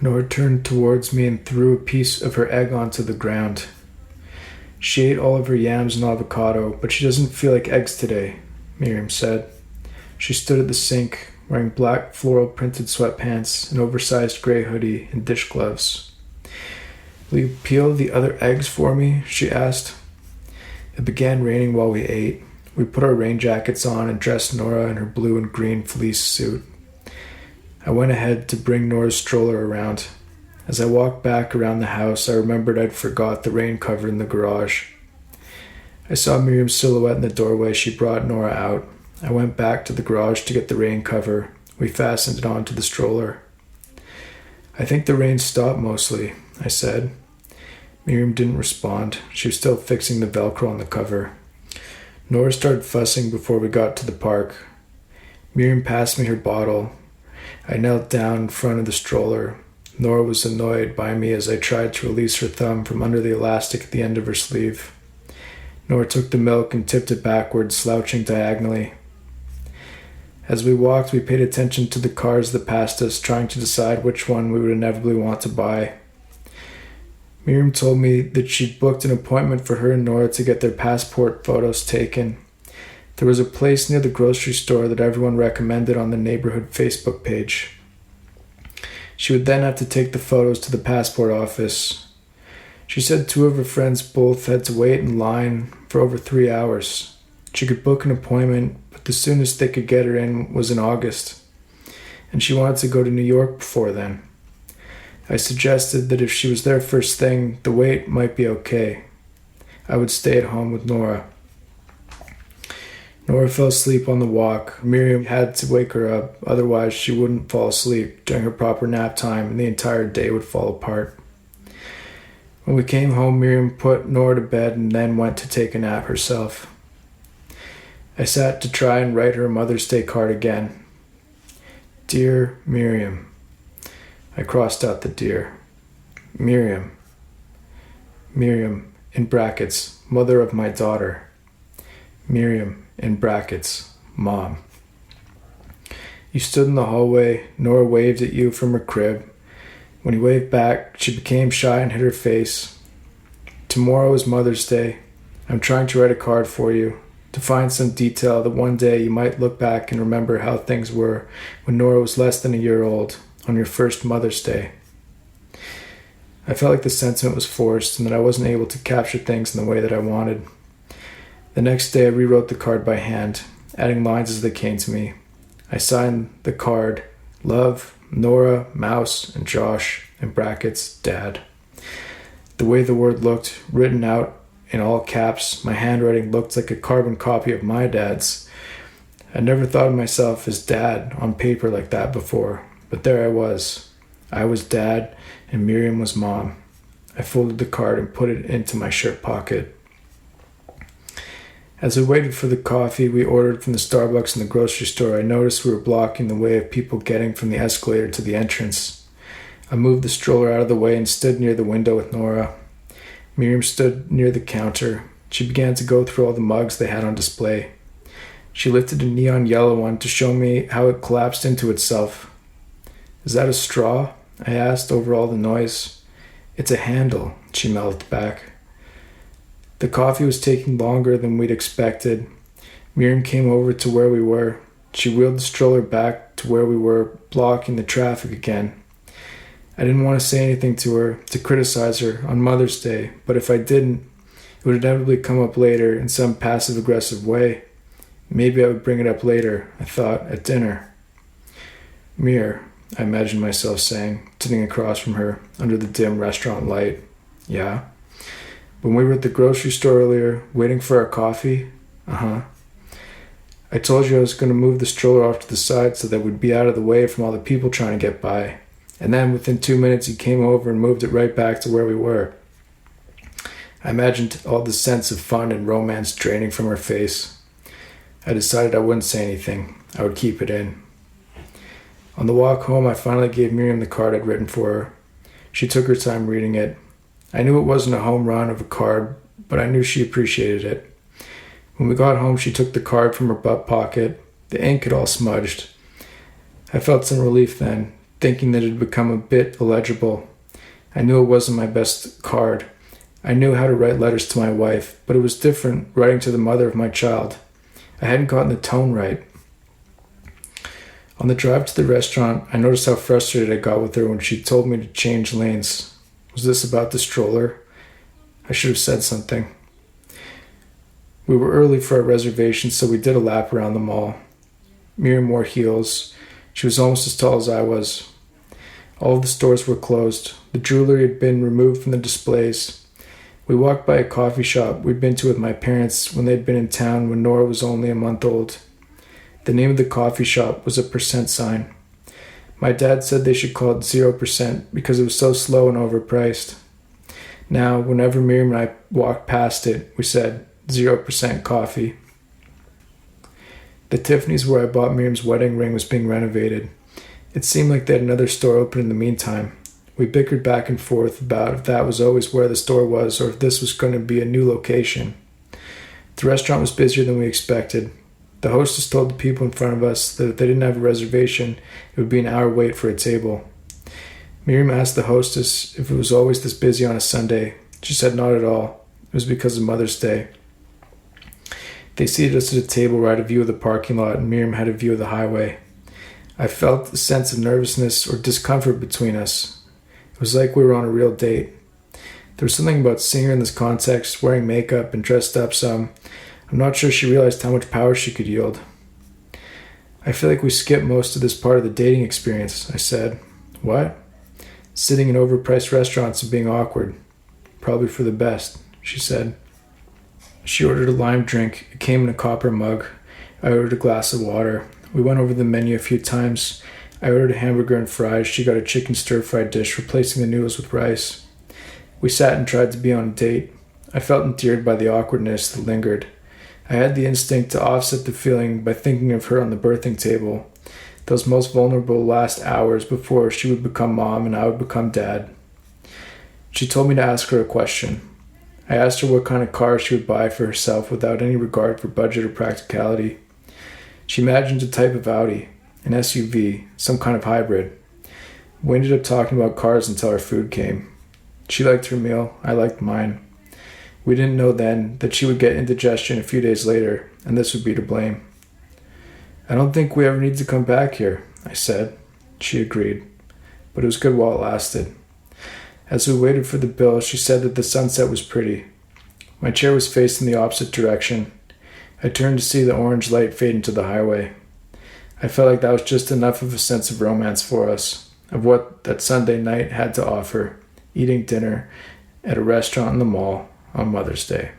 Nora turned towards me and threw a piece of her egg onto the ground. She ate all of her yams and avocado, but she doesn't feel like eggs today, Miriam said. She stood at the sink, wearing black floral printed sweatpants, an oversized gray hoodie, and dish gloves. "Will you peel the other eggs for me?" she asked. It began raining while we ate. We put our rain jackets on and dressed Nora in her blue and green fleece suit. I went ahead to bring Nora's stroller around. As I walked back around the house, I remembered I'd forgot the rain cover in the garage. I saw Miriam's silhouette in the doorway. She brought Nora out. I went back to the garage to get the rain cover. We fastened it onto the stroller. "I think the rain stopped mostly," I said. Miriam didn't respond. She was still fixing the Velcro on the cover. Nora started fussing before we got to the park. Miriam passed me her bottle. I knelt down in front of the stroller. Nora was annoyed by me as I tried to release her thumb from under the elastic at the end of her sleeve. Nora took the milk and tipped it backwards, slouching diagonally. As we walked, we paid attention to the cars that passed us, trying to decide which one we would inevitably want to buy. Miriam told me that she'd booked an appointment for her and Nora to get their passport photos taken. There was a place near the grocery store that everyone recommended on the neighborhood Facebook page. She would then have to take the photos to the passport office. She said two of her friends both had to wait in line for over 3 hours. She could book an appointment, but the soonest they could get her in was in August, and she wanted to go to New York before then. I suggested that if she was there first thing, the wait might be okay. I would stay at home with Nora. Nora fell asleep on the walk. Miriam had to wake her up, otherwise she wouldn't fall asleep during her proper nap time and the entire day would fall apart. When we came home, Miriam put Nora to bed and then went to take a nap herself. I sat to try and write her a Mother's Day card again. "Dear Miriam." I crossed out the dear. "Miriam. Miriam, in brackets, mother of my daughter. Miriam, in brackets, Mom." You stood in the hallway. Nora waved at you from her crib. When you waved back, she became shy and hid her face. "Tomorrow is Mother's Day. I'm trying to write a card for you, to find some detail that one day you might look back and remember how things were when Nora was less than a year old, on your first Mother's Day." I felt like the sentiment was forced and that I wasn't able to capture things in the way that I wanted. The next day I rewrote the card by hand, adding lines as they came to me. I signed the card, "Love, Nora, Mouse, and Josh," in brackets, Dad. The way the word looked, written out in all caps, my handwriting looked like a carbon copy of my dad's. I never thought of myself as Dad on paper like that before, but there I was. I was Dad, and Miriam was Mom. I folded the card and put it into my shirt pocket. As we waited for the coffee we ordered from the Starbucks in the grocery store, I noticed we were blocking the way of people getting from the escalator to the entrance. I moved the stroller out of the way and stood near the window with Nora. Miriam stood near the counter. She began to go through all the mugs they had on display. She lifted a neon yellow one to show me how it collapsed into itself. "Is that a straw?" I asked over all the noise. "It's a handle," she mouthed back. The coffee was taking longer than we'd expected. Miriam came over to where we were. She wheeled the stroller back to where we were, blocking the traffic again. I didn't want to say anything to her, to criticize her on Mother's Day, but if I didn't, it would inevitably come up later in some passive-aggressive way. Maybe I would bring it up later, I thought, at dinner. "Mir," I imagined myself saying, sitting across from her under the dim restaurant light. "Yeah?" "When we were at the grocery store earlier, waiting for our coffee?" "Uh-huh." "I told you I was going to move the stroller off to the side so that we'd be out of the way from all the people trying to get by. And then within 2 minutes you came over and moved it right back to where we were." I imagined all the sense of fun and romance draining from her face. I decided I wouldn't say anything. I would keep it in. On the walk home, I finally gave Miriam the card I'd written for her. She took her time reading it. I knew it wasn't a home run of a card, but I knew she appreciated it. When we got home, she took the card from her butt pocket. The ink had all smudged. I felt some relief then, thinking that it had become a bit illegible. I knew it wasn't my best card. I knew how to write letters to my wife, but it was different writing to the mother of my child. I hadn't gotten the tone right. On the drive to the restaurant, I noticed how frustrated I got with her when she told me to change lanes. Was this about the stroller? I should have said something. We were early for our reservation, so we did a lap around the mall. Miriam wore heels. She was almost as tall as I was. All of the stores were closed. The jewelry had been removed from the displays. We walked by a coffee shop we'd been to with my parents when they'd been in town when Nora was only a month old. The name of the coffee shop was a percent sign. My dad said they should call it 0% because it was so slow and overpriced. Now, whenever Miriam and I walked past it, we said 0% coffee. The Tiffany's where I bought Miriam's wedding ring was being renovated. It seemed like they had another store open in the meantime. We bickered back and forth about if that was always where the store was or if this was going to be a new location. The restaurant was busier than we expected. The hostess told the people in front of us that if they didn't have a reservation, it would be an hour wait for a table. Miriam asked the hostess if it was always this busy on a Sunday. She said not at all. It was because of Mother's Day. They seated us at a table where I had a view of the parking lot and Miriam had a view of the highway. I felt a sense of nervousness or discomfort between us. It was like we were on a real date. There was something about seeing her in this context, wearing makeup and dressed up some. I'm not sure she realized how much power she could yield. I feel like we skipped most of this part of the dating experience, I said. What? Sitting in overpriced restaurants and being awkward. Probably for the best, she said. She ordered a lime drink. It came in a copper mug. I ordered a glass of water. We went over the menu a few times. I ordered a hamburger and fries. She got a chicken stir-fried dish, replacing the noodles with rice. We sat and tried to be on a date. I felt endeared by the awkwardness that lingered. I had the instinct to offset the feeling by thinking of her on the birthing table, those most vulnerable last hours before she would become mom and I would become dad. She told me to ask her a question. I asked her what kind of car she would buy for herself without any regard for budget or practicality. She imagined a type of Audi, an SUV, some kind of hybrid. We ended up talking about cars until our food came. She liked her meal, I liked mine. We didn't know then that she would get indigestion a few days later, and this would be to blame. I don't think we ever need to come back here, I said. She agreed, but it was good while it lasted. As we waited for the bill, she said that the sunset was pretty. My chair was facing the opposite direction. I turned to see the orange light fade into the highway. I felt like that was just enough of a sense of romance for us, of what that Sunday night had to offer, eating dinner at a restaurant in the mall on Mother's Day.